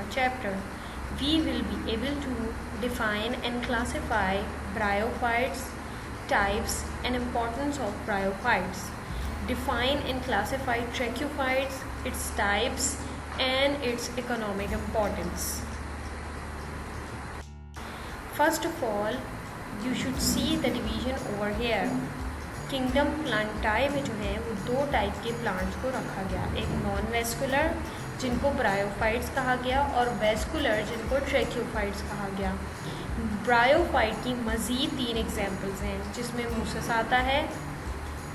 our chapter. We will be able to define and classify bryophytes, types and importance of bryophytes. Define and classify tracheophytes, its types and its economic importance. First of all, you should see the division over here. Kingdom प्लांटाई में जो है वो दो type के plants को रखा गया, एक नॉन वेस्कुलर जिनको ब्रायोफाइट्स कहा गया और वेस्कुलर जिनको ट्रेक्योफाइट्स कहा गया। ब्रायोफाइट की मज़ीद 3 एग्जाम्पल्स हैं जिसमें मूसस आता है,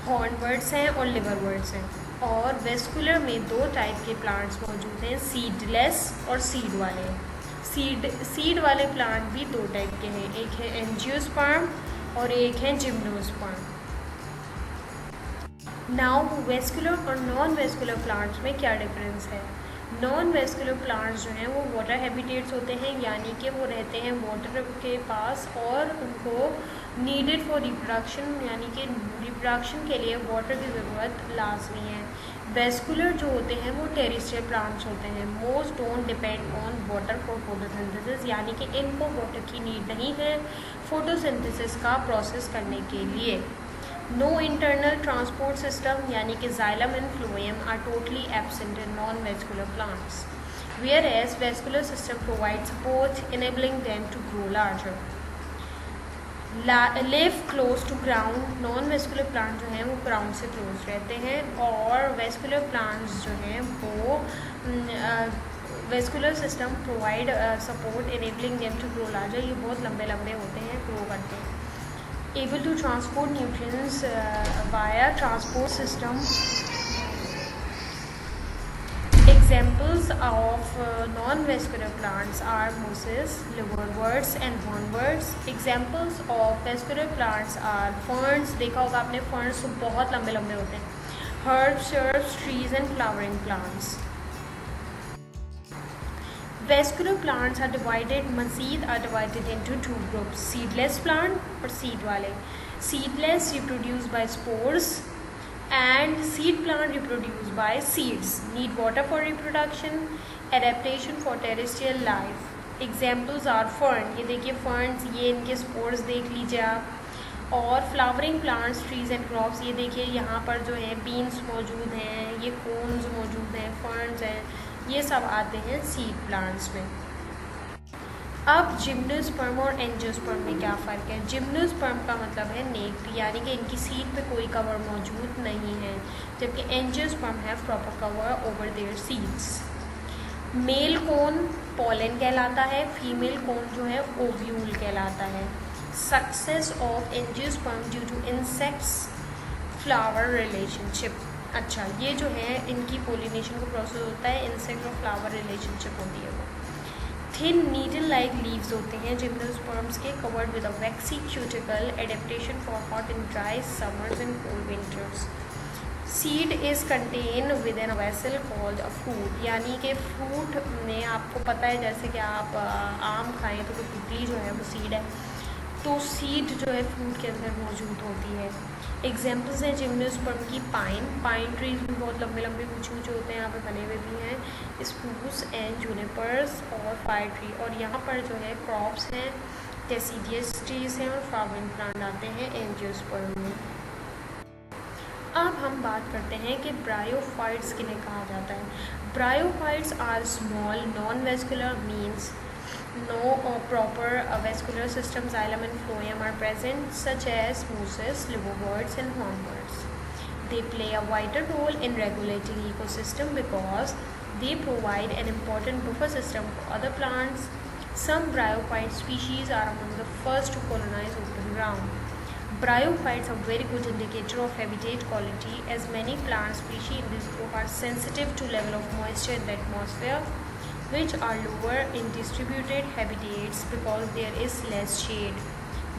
हॉर्नवर्ड्स हैं और लिवरवर्ड्स हैं। और वेस्कुलर में 2 टाइप के प्लांट्स मौजूद हैं, सीडलेस और सीड वाले। सीड वाले प्लांट भी 2 टाइप के हैं, एक है एंजियोस्पर्म और एक है जिम्नोस्पर्म। नाउ वेस्कुलर और नॉन वेस्कुलर प्लांट्स में क्या डिफरेंस है? नॉन वेस्कुलर प्लांट्स जो हैं वो वाटर हैबिटेट्स होते हैं, यानी कि वो रहते हैं वाटर के पास और उनको नीडेड फॉर रिप्रोडक्शन, यानी कि रिप्रोडक्शन के लिए वाटर की ज़रूरत लाजमी है। वेस्कुलर जो होते हैं वो टेरेस्ट्रियल प्लांट्स होते हैं, most don't depend on water for photosynthesis, यानी कि इनको वाटर की नीड नहीं है फोटोसिंथेसिस का प्रोसेस करने के लिए। नो इंटरनल ट्रांसपोर्ट सिस्टम, यानी कि xylem and phloem are totally absent in non vascular plants, whereas vascular system provides support enabling them to grow larger. Live close to ground, non vascular plant जो हैं वो ground से close रहते हैं और vascular plants जो हैं वो vascular system provide support enabling them to grow larger, ये बहुत लंबे लंबे होते हैं, ग्रो करते हैं। Able to transport nutrients via transport system. Examples of non-vascular plants are mosses, liverworts and hornworts. Examples of vascular plants are ferns, देखा होगा आपने ferns तो बहुत लंबे लंबे होते हैं, herbs, shrubs, trees and flowering plants. Vascular plants are divided, मज़ीद are divided into 2 groups, seedless plant और seed वाले। Seedless reproduce by spores and seed plant reproduced by seeds, need water for reproduction, adaptation for terrestrial life. Examples are fern, ये देखिए ferns, ये इनके spores देख लीजिए आप, और flowering plants, trees and crops, ये देखिए यहाँ पर जो है beans मौजूद हैं, ये cones मौजूद हैं, ferns हैं, ये सब आते हैं seed plants में। अब जिम्नोस्पर्म और एंजियोस्पर्म में क्या फ़र्क है? जिम्नोस्पर्म का मतलब है नेक्ड, यानी कि इनकी सीड पे कोई कवर मौजूद नहीं है, जबकि एंजियोस्पर्म है proper cover over their seeds. Male cone pollen कहलाता है, फीमेल कोन जो है ओव्यूल कहलाता है। Success of angiosperm due to insects flower relationship. अच्छा, ये जो है इनकी पोलिनेशन का प्रोसेस होता है, इंसेक्ट और फ्लावर रिलेशनशिप होती है वो। थिन नीडल लाइक लीव्स होते हैं जिम्नोस्पर्म्स के, covered with a waxy cuticle, adaptation for hot and dry summers and cold winters. Seed is contain with an vessel called a fruit, यानी कि fruit में आपको पता है जैसे कि आप आम खाएं तो गुठली जो है वो सीड है, तो सीड जो है फ्रूट के अंदर मौजूद होती है। एग्जाम्पल्स हैं जिम्नोस्पर्म की पाइन ट्रीज भी बहुत लंबे लंबे ऊँचे ऊँचे होते हैं, यहाँ पे बने हुए भी हैं, स्प्रूस एंड जूनिपर्स और फायर ट्री। और यहाँ पर जो है क्रॉप्स हैं, डेसिडियस ट्रीज हैं और फ्लावरिंग प्लांट आते हैं एंजियोस्पर्म में। अब हम बात करते हैं कि ब्रायोफाइट्स किन्हें कहा जाता है। Bryophytes are small non vascular, means no proper vascular system, xylem and phloem are present, such as mosses, liverworts and hornworts. They play a vital role in regulating ecosystem because they provide an important buffer system for other plants. Some bryophyte species are among the first to colonize open ground. Bryophytes are very good indicator of habitat quality, as many plant species in this group are sensitive to level of moisture in the atmosphere, which are lower in distributed habitats because there is less shade.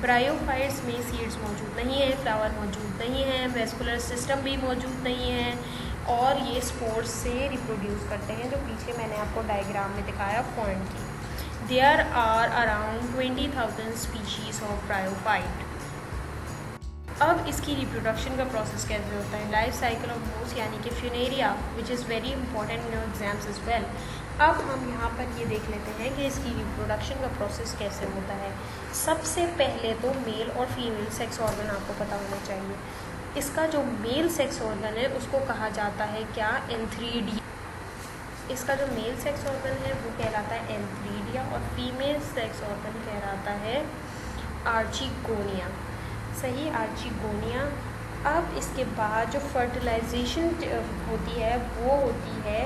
Bryophytes में seeds मौजूद नहीं है, flower मौजूद नहीं है, vascular system भी मौजूद नहीं है और ये स्पोर्स से रिप्रोड्यूस करते हैं, जो पीछे मैंने आपको डायग्राम में दिखाया फर्न की। There are around 20,000 species of bryophyte. अब इसकी रिप्रोडक्शन का प्रोसेस कैसे होता है? लाइफ साइकिल ऑफ मोस, यानी कि Funaria, which is very important in your exams as well. अब हम यहाँ पर ये देख लेते हैं कि इसकी रिप्रोडक्शन का प्रोसेस कैसे होता है। सबसे पहले तो मेल और फीमेल सेक्स ऑर्गन आपको पता होना चाहिए। इसका जो मेल सेक्स ऑर्गन है उसको कहा जाता है क्या, एंथ्रीडिया। इसका जो मेल सेक्स ऑर्गन है वो कहलाता है एंथ्रीडिया और फीमेल सेक्स ऑर्गन कहलाता है आर्चिगोनिया। सही, आर्चिगोनिया। अब इसके बाद जो फर्टिलाइजेशन होती है वो होती है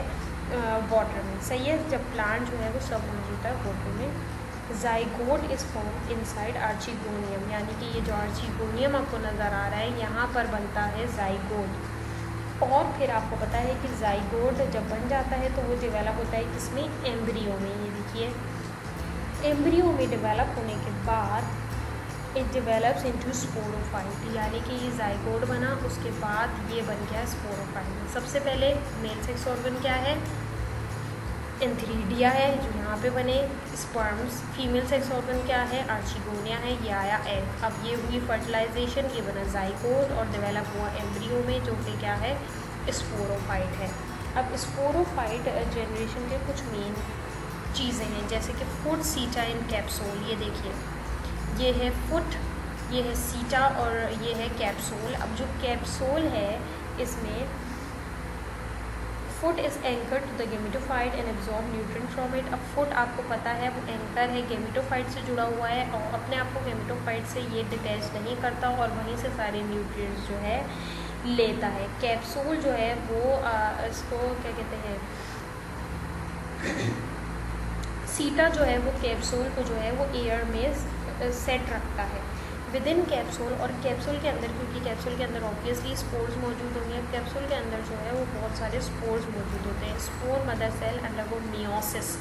वाटर में। सही है, जब प्लांट जो है वो सबमर्ज होता है वाटर में। Zygote is form inside archegonium, यानी कि ये जो आर्चिगोनियम आपको नज़र आ रहा है यहाँ पर बनता है जाइगोट। और फिर आपको पता है कि जाइगोट जब बन जाता है तो वो डेवलप होता है किसमें, एम्ब्रियो में। ये देखिए, एम्ब्रियो में डेवलप होने के बाद इट डेवलप्स इनटू स्पोरोफाइट, यानी कि ये जाइगोट बना, उसके बाद ये बन गया स्पोरोफाइट। सबसे पहले मेल सेक्स ऑर्गन क्या है, एंथ्रीडिया है जो यहाँ पे बने स्पर्म्स। फीमेल सेक्स ऑर्गन क्या है, आर्चिगोनिया है, ये आया एग। अब ये हुई फर्टिलाइजेशन, ये बना जाइगोट और डेवलप हुआ एम्ब्रियो में जो कि क्या है, स्पोरोफाइट है। अब स्पोरोफाइट जनरेशन के कुछ मेन चीज़ें हैं, जैसे कि फुट, सीटा एंड कैप्सूल। ये देखिए, ये है फुट, ये है सीटा और ये है कैप्सूल। अब जो कैप्सूल है इसमें foot is anchor to the gametophyte and absorb nutrient from it. अब फुट आपको पता है वो एंकर है, गेमेटोफाइट से जुड़ा हुआ है और अपने आप को गेमेटोफाइट से ये डिटैच नहीं करता और वहीं से सारे न्यूट्रिएंट्स जो है लेता है। कैप्सूल जो है वो इसको क्या कहते हैं, सीटा जो है वो कैप्सूल को जो है वो एयर में सेट रखता है विद इन कैप्सूल। और कैप्सूल के अंदर, क्योंकि कैप्सूल के अंदर ऑब्वियसली स्पोर्स मौजूद होंगे, कैप्सूल के अंदर जो है वो बहुत सारे स्पोर्स मौजूद होते हैं। Spore mother cell undergo meiosis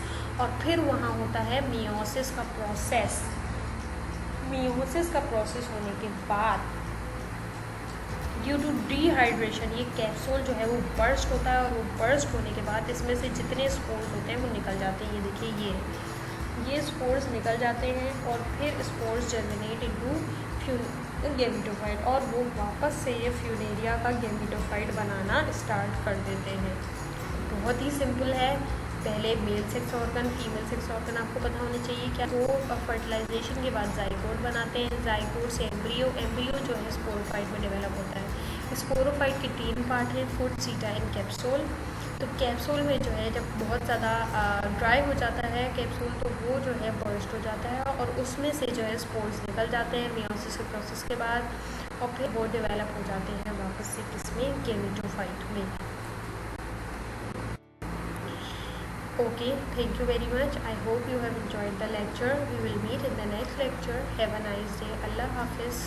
और फिर वहाँ होता है मियोसिस का प्रोसेस। मियोसिस का प्रोसेस होने के बाद ड्यू टू डिहाइड्रेशन ये कैप्सूल जो है वो बर्स्ट होता है और वो बर्स्ट होने के बाद इसमें से जितने स्पोर्स होते हैं वो निकल जाते हैं। ये देखिए, ये स्पोर्स निकल जाते हैं और फिर स्पोर्स जर्मिनेट इनटू गेमेटोफाइट और वो वापस से ये फ्यूनेरिया का गेमेटोफाइट बनाना स्टार्ट कर देते हैं। बहुत ही सिंपल है। पहले male sex organ, female sex organ आपको पता होना चाहिए क्या। तो फर्टिलाइजेशन के बाद जाइगोट बनाते हैं, जाइगोट से एम्ब्रियो, एम्ब्रियो जो है स्पोरोफाइट में डेवलप होता है। स्पोरोफाइट के 3 पार्ट हैं, फुट, सीटा एंड कैप्सूल। तो कैप्सूल में जो है जब बहुत ज़्यादा ड्राई हो जाता है कैप्सूल तो वो जो है बर्स्ट हो जाता है और उसमें से जो है स्पोर्स निकल जाते हैं मियोसिस के प्रोसेस के बाद और फिर वो डेवलप हो जाते हैं वापस से किसमें, गेमेटोफाइट में। Okay, thank you very much. I hope you have enjoyed the lecture. We will meet in the next lecture. Have a nice day. Allah Hafiz.